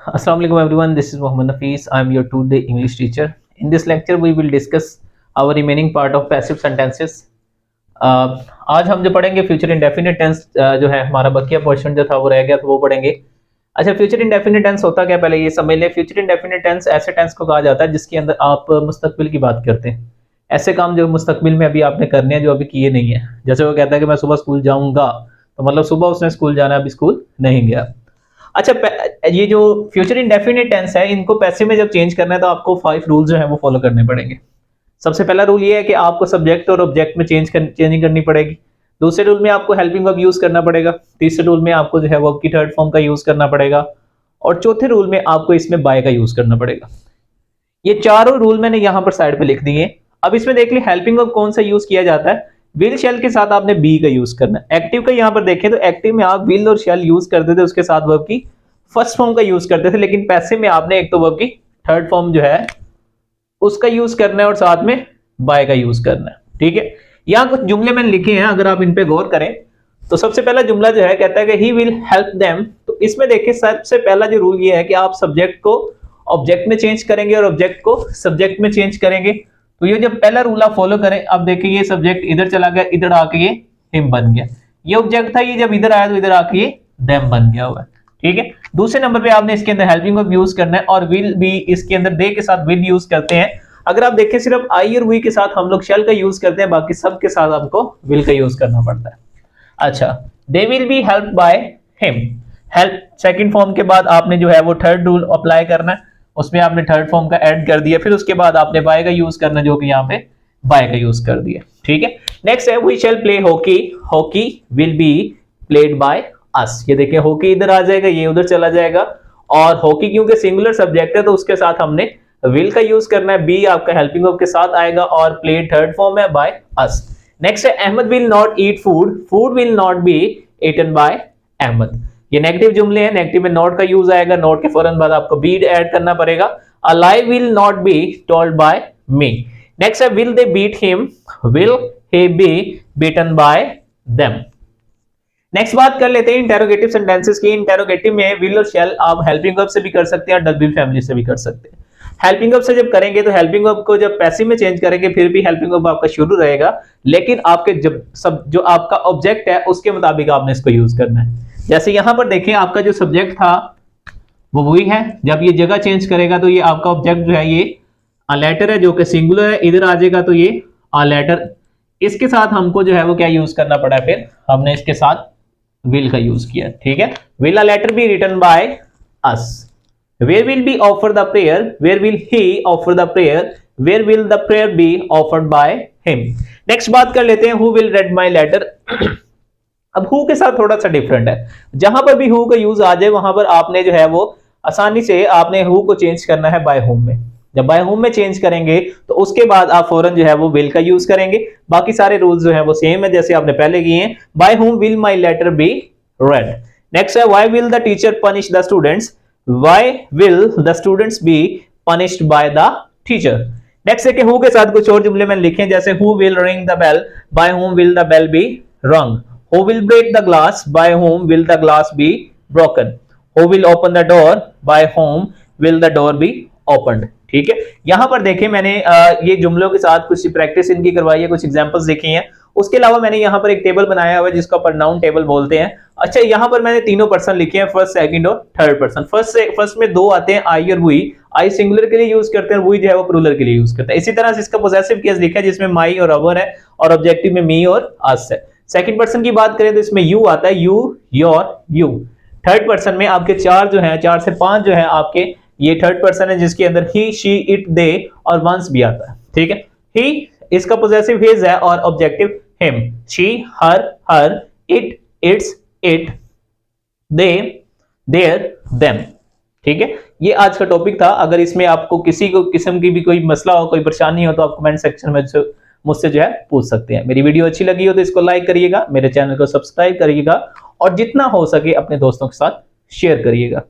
Assalamu alaikum everyone, this is Mohammed Nafees. I am your today English teacher. In this lecture we will discuss our remaining part of passive sentences. आज हम जो पढ़ेंगे future indefinite tense जो है हमारा बकिया portion जो था वो रह गया तो वो पढ़ेंगे। अच्छा, फ्यूचर इंडेफिनिट टेंस होता क्या, पहले ये समझ लें। फ्यूचर इंडेफिनिट टेंस ऐसे टेंस को कहा जाता है जिसके अंदर आप मुस्तकबिल की बात करते हैं, ऐसे काम जो मुस्तकबिल में अभी आपने करने हैं जो अभी किए नहीं है। जैसे वो कहता है कि मैं सुबह स्कूल जाऊंगा, तो मतलब सुबह उसने स्कूल जाना, अभी स्कूल नहीं गया। अच्छा, ये जो फ्यूचर इंडेफिनिट टेंस है इनको पैसिव में जब चेंज करना है तो आपको 5 रूल जो है वो फॉलो करने पड़ेंगे। सबसे पहला रूल ये है कि आपको सब्जेक्ट और ऑब्जेक्ट में चेंजिंग करनी पड़ेगी। दूसरे रूल में आपको हेल्पिंग वर्ब यूज करना पड़ेगा। तीसरे रूल में आपको जो है वर्ब की थर्ड फॉर्म का यूज करना पड़ेगा। और चौथे रूल में आपको इसमें बाय का यूज करना पड़ेगा। ये चारों रूल मैंने यहाँ पर साइड पे लिख दिए। अब इसमें देख ली हेल्पिंग वर्ब कौन सा यूज किया जाता है। विल शेल के साथ आपने बी का यूज करना है। एक्टिव का यहाँ पर देखें तो एक्टिव में आप विल और शेल यूज करते थे, उसके साथ वर्ब की फर्स्ट फॉर्म का यूज करते थे, लेकिन पैसिव में आपने एक तो वर्ब की थर्ड फॉर्म जो है उसका यूज करना है और साथ में बाय का यूज करना है। ठीक है, यहाँ कुछ जुमले मैंने लिखे हैं, अगर आप इन पे गौर करें तो सबसे पहला जुमला जो है कहता है कि ही विल हेल्प देम। तो इसमें देखिए सबसे पहला जो रूल ये है कि आप सब्जेक्ट को ऑब्जेक्ट में चेंज करेंगे और ऑब्जेक्ट को सब्जेक्ट में चेंज करेंगे। तो ये जब पहला रूल आप फॉलो करें, अब देखिए ये सब्जेक्ट इधर चला गया, इधर आके ये हिम बन गया। ये ऑब्जेक्ट था, ये जब इधर आया तो इधर आके ये देम बन गया हुआ है। ठीक है, दूसरे नंबर पे आपने इसके अंदर हेल्पिंग वर्ब यूज करना है और विल भी इसके अंदर दे के साथ विल यूज करते हैं। अगर आप देखें सिर्फ आई और वी के साथ हम लोग शेल का यूज करते हैं, बाकी सब के साथ हमको विल का यूज करना पड़ता है। अच्छा, they will be help by him. Help second form के बाद आपने जो है वो थर्ड रूल अप्लाई करना है, उसमें आपने थर्ड फॉर्म का ऐड कर दिया। फिर उसके बाद आपने बाय का यूज करना, जो कि यहाँ पे बाय का यूज कर दिया। ठीक है, नेक्स्ट है we shall play hockey. Hockey will be played by us. ये देखिए हॉकी इधर आ जाएगा, ये उधर चला जाएगा। और हॉकी क्योंकि सिंगुलर सब्जेक्ट है तो उसके साथ हमने विल का यूज करना है। बी आपका हेल्पिंग वर्ब के साथ आएगा और प्लेड थर्ड फॉर्म है बाय अस। नेक्स्ट है Ahmed will not eat food. Food will not be eaten by Ahmed. ये नेगेटिव जुमले हैं, नेगेटिव में नॉट का यूज आएगा, नॉट के फौरन बाद आपको बी ऐड करना पड़ेगा। A lie will not be told by me. Next है will they beat him. Will he be beaten by them. Next बात कर लेते हैं इंटेरोगेटिव सेंटेंसेस की। इंटेरोगेटिव में विल और शैल आप हेल्पिंग वर्ब से भी कर सकते हैं और डबल फैमिली से भी कर सकते हैं। हेल्पिंग वर्ब से जब करेंगे तो हेल्पिंग वर्ब को जब पैसिव में चेंज करेंगे फिर भी हेल्पिंग वर्ब आपका शुरू रहेगा, लेकिन आपके जब सब जो आपका ऑब्जेक्ट है उसके मुताबिक आपने इसको यूज करना है। जैसे यहां पर देखिए आपका जो सब्जेक्ट था वो वही है, जब ये जगह चेंज करेगा तो ये आपका ऑब्जेक्ट जो है ये अ लेटर है जो कि सिंगुलर है, इधर आ जाएगा तो ये अ लेटर। इसके साथ हमको जो है वो क्या यूज करना पड़ा, फिर हमने इसके साथ विल का यूज किया। ठीक है, will a letter be written by us. Where will be offer the prayer. Where will he offer the prayer. Where will the prayer be offered by him. Next बात कर लेते हैं who will read my letter. अब who के साथ थोड़ा सा different है, जहां पर भी हु का यूज आ जाए वहां पर आपने जो है वो आसानी से आपने हु को चेंज करना है बाय हुम में। जब बाय हुम में चेंज करेंगे तो उसके बाद आप फौरन जो है वो विल का यूज करेंगे। बाकी सारे रूल्स जो है वो सेम है जैसे आपने पहले किए हैं। By whom will my letter be read. Next है why will the teacher punish the students. Why will the students be punished by the teacher. Next है कि हु के साथ कुछ और जुमले मैंने लिखे हैं, जैसे who will ring the bell. By whom will the bell be rung. Who will break the glass? By whom will the glass be broken? Who will open the door? By whom will the door be opened? ठीक है, यहां पर देखें मैंने ये जुमलों के साथ कुछ प्रैक्टिस इनकी करवाई है, कुछ एग्जांपल्स देखी हैं। उसके अलावा मैंने यहाँ पर एक टेबल बनाया हुआ है जिसको प्रोनाउन टेबल बोलते हैं। अच्छा, यहाँ पर मैंने तीनों पर्सन लिखे हैं, फर्स्ट सेकंड और थर्ड पर्सन। फर्स्ट में दो आते हैं आई और वी। आई सिंगुलर के लिए यूज करते हैं, वी जो है वो प्लूरल के लिए यूज करते हैं। इसी तरह से इसका पोजेसिव केस लिखा है जिसमें माई और अवर है और ऑब्जेक्टिव में मी और अस है। सेकंड पर्सन की बात करें तो इसमें यू आता है, you your you. Third person में आपके चार जो है, 4 से 5 जो है आपके ये थर्ड पर्सन है जिसके अंदर ही शी इट दे और वंस भी आता है। ठीक है, ही इसका पोजेसिव हिज है और objective him. She her it its it they their them. ठीक है, ये आज का टॉपिक था। अगर इसमें आपको किसी को किस्म की भी कोई मसला हो, कोई परेशानी हो तो आप कमेंट सेक्शन में मुझसे जो है पूछ सकते हैं। मेरी वीडियो अच्छी लगी हो तो इसको लाइक करिएगा, मेरे चैनल को सब्सक्राइब करिएगा और जितना हो सके अपने दोस्तों के साथ शेयर करिएगा।